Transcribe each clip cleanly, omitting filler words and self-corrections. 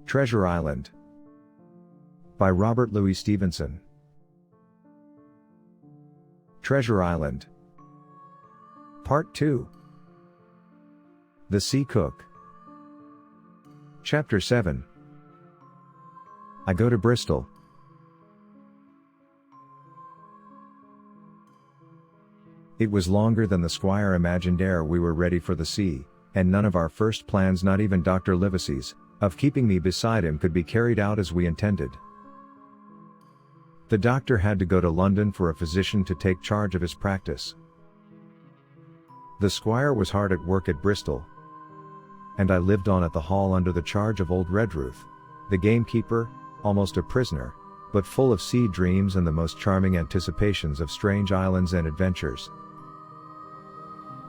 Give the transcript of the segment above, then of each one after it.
Treasure Island by Robert Louis Stevenson. Treasure Island Part 2. The Sea Cook. Chapter 7. I go to Bristol. It was longer than the squire imagined ere we were ready for the sea, and none of our first plans, not even Dr. Livesey's, of keeping me beside him could be carried out as we intended. The doctor had to go to London for a physician to take charge of his practice. The squire was hard at work at Bristol, and I lived on at the Hall under the charge of old Redruth, the gamekeeper, almost a prisoner, but full of sea dreams and the most charming anticipations of strange islands and adventures.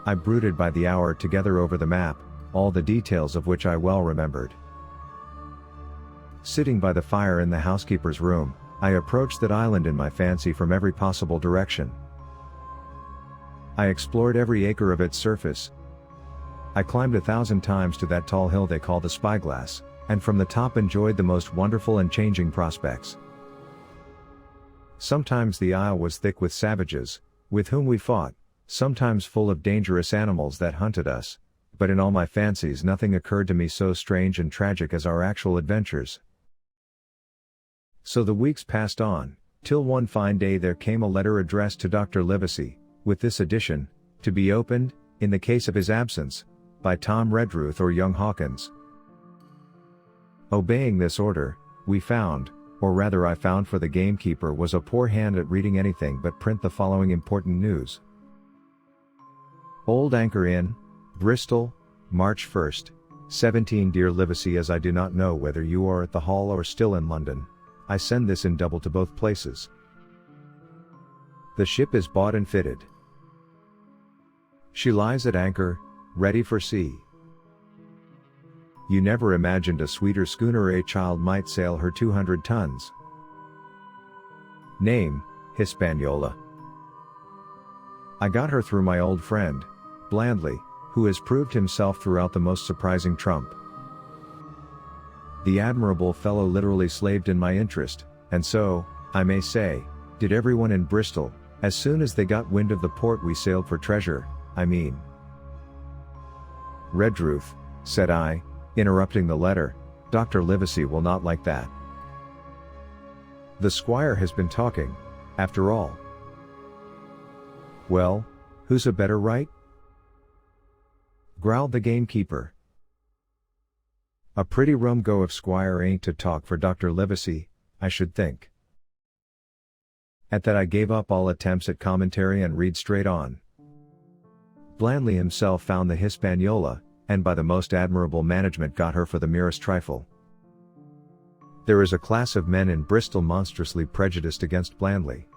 I brooded by the hour together over the map, all the details of which I well remembered. Sitting by the fire in the housekeeper's room, I approached that island in my fancy from every possible direction. I explored every acre of its surface. I climbed 1,000 times to that tall hill they call the Spyglass, and from the top enjoyed the most wonderful and changing prospects. Sometimes the isle was thick with savages, with whom we fought, sometimes full of dangerous animals that hunted us, but in all my fancies nothing occurred to me so strange and tragic as our actual adventures. So the weeks passed on, till one fine day there came a letter addressed to Dr. Livesey, with this addition, to be opened, in the case of his absence, by Tom Redruth or young Hawkins. Obeying this order, we found, or rather I found, for the gamekeeper was a poor hand at reading anything but print, the following important news. Old Anchor Inn, Bristol, March 1st, 17. Dear Livesey, as I do not know whether you are at the Hall or still in London, I send this in double to both places. The ship is bought and fitted. She lies at anchor, ready for sea. You never imagined a sweeter schooner a child might sail her 200 tons. Name, Hispaniola. I got her through my old friend, Blandly, who has proved himself throughout the most surprising trump. The admirable fellow literally slaved in my interest, and so, I may say, did everyone in Bristol. As soon as they got wind of the port we sailed for treasure, I mean. Redruth, said I, interrupting the letter, Dr. Livesey will not like that. The squire has been talking, after all. Well, who's a better right? Growled the gamekeeper. A pretty rum go if squire ain't to talk for Dr. Livesey, I should think. At that I gave up all attempts at commentary and read straight on. Blandly himself found the Hispaniola, and by the most admirable management got her for the merest trifle. There is a class of men in Bristol monstrously prejudiced against Blandly.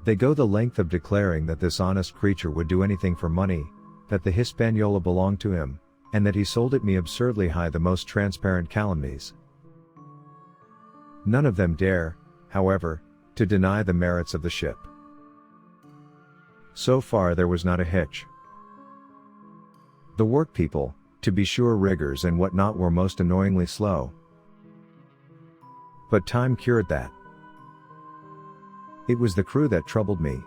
They go the length of declaring that this honest creature would do anything for money, that the Hispaniola belonged to him, and that he sold it me absurdly high, the most transparent calumnies. None of them dare, however, to deny the merits of the ship. So far there was not a hitch. The workpeople, to be sure, riggers and what not, were most annoyingly slow. But time cured that. It was the crew that troubled me.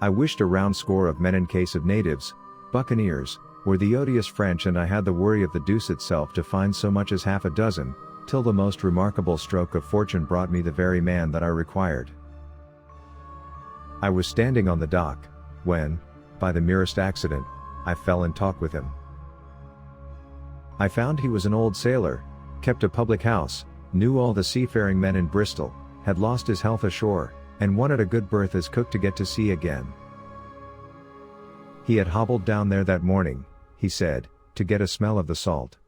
I wished a round score of men in case of natives, buccaneers, or the odious French, and I had the worry of the deuce itself to find so much as half a dozen, till the most remarkable stroke of fortune brought me the very man that I required. I was standing on the dock, when, by the merest accident, I fell in talk with him. I found he was an old sailor, kept a public house, knew all the seafaring men in Bristol, had lost his health ashore, and wanted a good berth as cook to get to sea again. He had hobbled down there that morning, he said, to get a smell of the salt.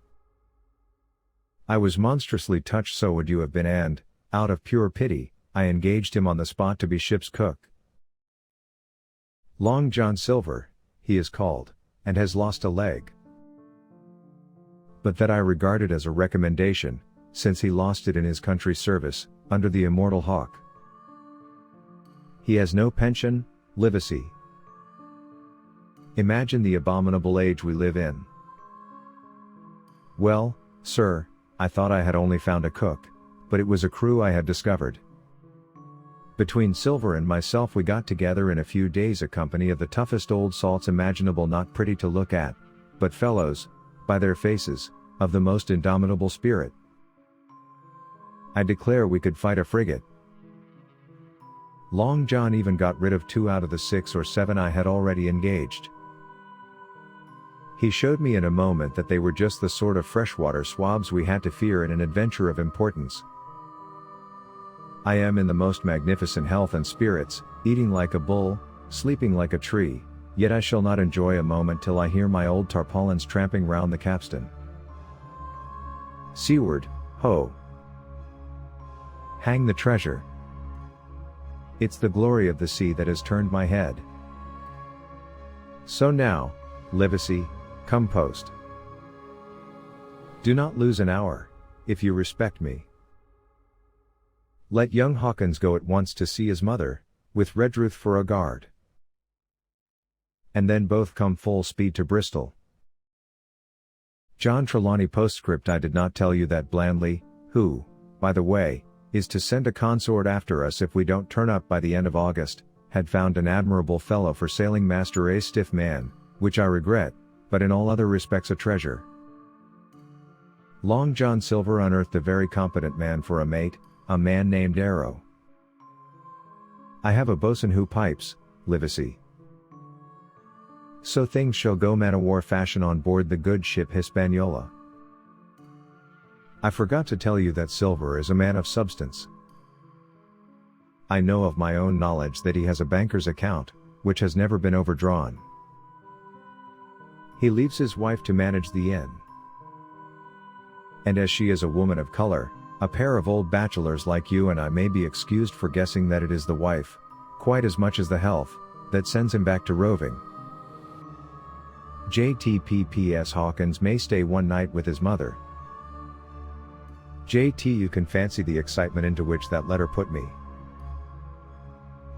I was monstrously touched, so would you have been, and, out of pure pity, I engaged him on the spot to be ship's cook. Long John Silver, he is called, and has lost a leg. But that I regarded as a recommendation, since he lost it in his country's service, under the immortal Hawk. He has no pension, Livesey. Imagine the abominable age we live in. Well, sir, I thought I had only found a cook, but it was a crew I had discovered. Between Silver and myself we got together in a few days a company of the toughest old salts imaginable, not pretty to look at, but fellows, by their faces, of the most indomitable spirit. I declare we could fight a frigate. Long John even got rid of 2 out of the 6 or 7 I had already engaged. He showed me in a moment that they were just the sort of freshwater swabs we had to fear in an adventure of importance. I am in the most magnificent health and spirits, eating like a bull, sleeping like a tree, yet I shall not enjoy a moment till I hear my old tarpaulins tramping round the capstan. Seaward, ho! Hang the treasure! It's the glory of the sea that has turned my head. So now, Livesey, come post. Do not lose an hour, if you respect me. Let young Hawkins go at once to see his mother, with Redruth for a guard. And then both come full speed to Bristol. John Trelawney postscript. I did not tell you that Blandly, who, by the way, is to send a consort after us if we don't turn up by the end of August, had found an admirable fellow for sailing master, a stiff man, which I regret, but in all other respects a treasure. Long John Silver unearthed a very competent man for a mate, a man named Arrow. I have a boatswain who pipes, Livesey. So things shall go man-o'-war fashion on board the good ship Hispaniola. I forgot to tell you that Silver is a man of substance. I know of my own knowledge that he has a banker's account, which has never been overdrawn. He leaves his wife to manage the inn. And as she is a woman of color, a pair of old bachelors like you and I may be excused for guessing that it is the wife, quite as much as the health, that sends him back to roving. JTPPS Hawkins may stay one night with his mother. JT, you can fancy the excitement into which that letter put me.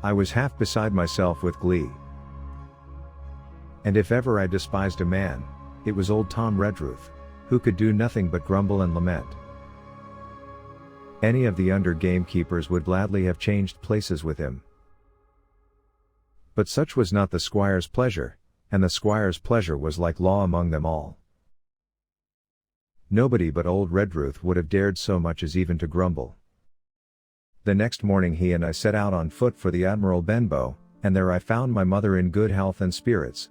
I was half beside myself with glee. And if ever I despised a man, it was old Tom Redruth, who could do nothing but grumble and lament. Any of the under gamekeepers would gladly have changed places with him. But such was not the squire's pleasure, and the squire's pleasure was like law among them all. Nobody but old Redruth would have dared so much as even to grumble. The next morning he and I set out on foot for the Admiral Benbow, and there I found my mother in good health and spirits.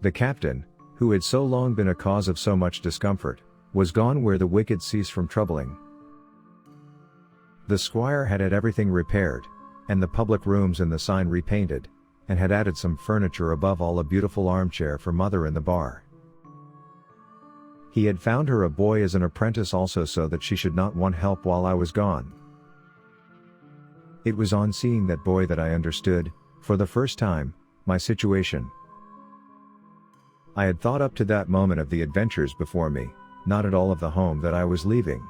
The captain, who had so long been a cause of so much discomfort, was gone where the wicked cease from troubling. The squire had had everything repaired, and the public rooms and the sign repainted, and had added some furniture, above all a beautiful armchair for mother in the bar. He had found her a boy as an apprentice also, so that she should not want help while I was gone. It was on seeing that boy that I understood, for the first time, my situation. I had thought up to that moment of the adventures before me, not at all of the home that I was leaving.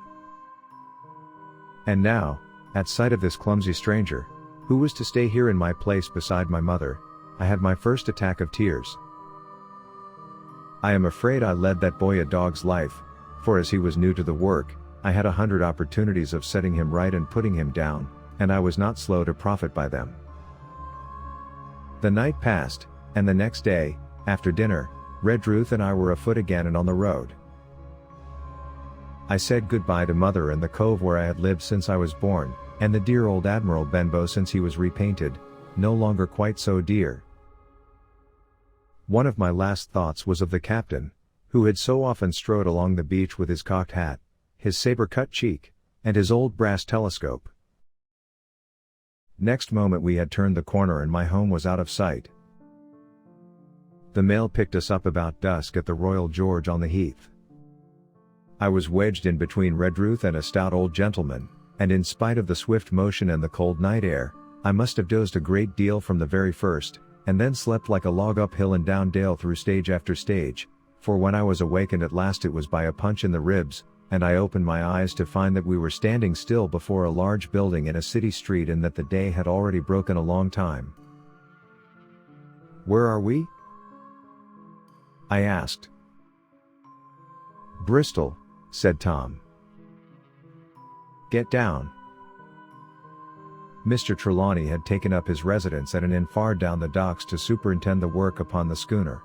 And now, at sight of this clumsy stranger, who was to stay here in my place beside my mother, I had my first attack of tears. I am afraid I led that boy a dog's life, for as he was new to the work, I had 100 opportunities of setting him right and putting him down, and I was not slow to profit by them. The night passed, and the next day, after dinner, Redruth and I were afoot again and on the road. I said goodbye to mother and the cove where I had lived since I was born, and the dear old Admiral Benbow since he was repainted, no longer quite so dear. One of my last thoughts was of the captain, who had so often strode along the beach with his cocked hat, his saber-cut cheek, and his old brass telescope. Next moment we had turned the corner and my home was out of sight. The mail picked us up about dusk at the Royal George on the Heath. I was wedged in between Redruth and a stout old gentleman, and in spite of the swift motion and the cold night air, I must have dozed a great deal from the very first, and then slept like a log up hill and down dale through stage after stage, for when I was awakened at last it was by a punch in the ribs, and I opened my eyes to find that we were standing still before a large building in a city street and that the day had already broken a long time. "Where are we?" I asked. Bristol, said Tom. Get down. Mr. Trelawney had taken up his residence at an inn far down the docks to superintend the work upon the schooner.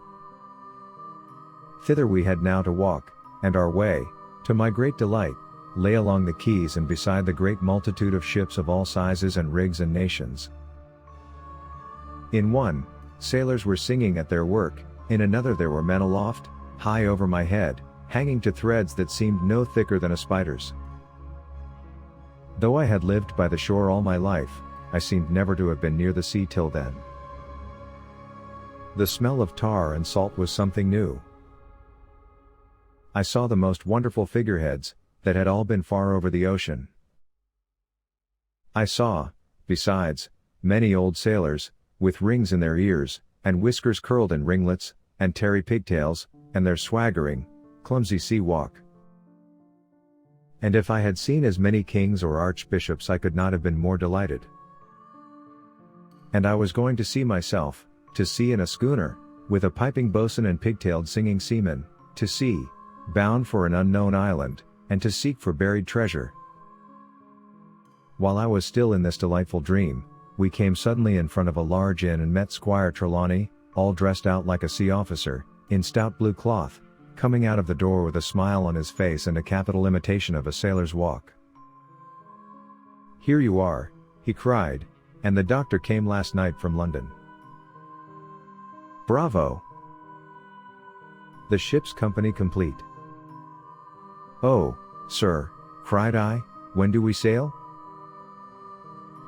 Thither we had now to walk, and our way, to my great delight, lay along the quays and beside the great multitude of ships of all sizes and rigs and nations. In one, sailors were singing at their work, in another there were men aloft, high over my head, hanging to threads that seemed no thicker than a spider's. Though I had lived by the shore all my life, I seemed never to have been near the sea till then. The smell of tar and salt was something new. I saw the most wonderful figureheads, that had all been far over the ocean. I saw, besides, many old sailors, with rings in their ears, and whiskers curled in ringlets, and tarry pigtails, and their swaggering, clumsy sea walk. And if I had seen as many kings or archbishops I could not have been more delighted. And I was going to see myself, to sea in a schooner, with a piping boatswain and pigtailed singing seamen, to sea, bound for an unknown island, and to seek for buried treasure. While I was still in this delightful dream, we came suddenly in front of a large inn and met Squire Trelawney, all dressed out like a sea officer, in stout blue cloth, coming out of the door with a smile on his face and a capital imitation of a sailor's walk. "Here you are," he cried, "and the doctor came last night from London." "Bravo! The ship's company complete." "Oh, sir," cried I, "when do we sail?"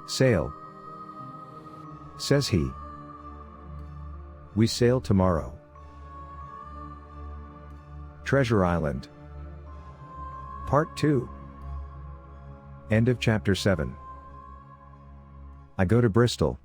"Sail," says he. "We sail tomorrow." Treasure Island. Part 2. End of Chapter 7. I go to Bristol.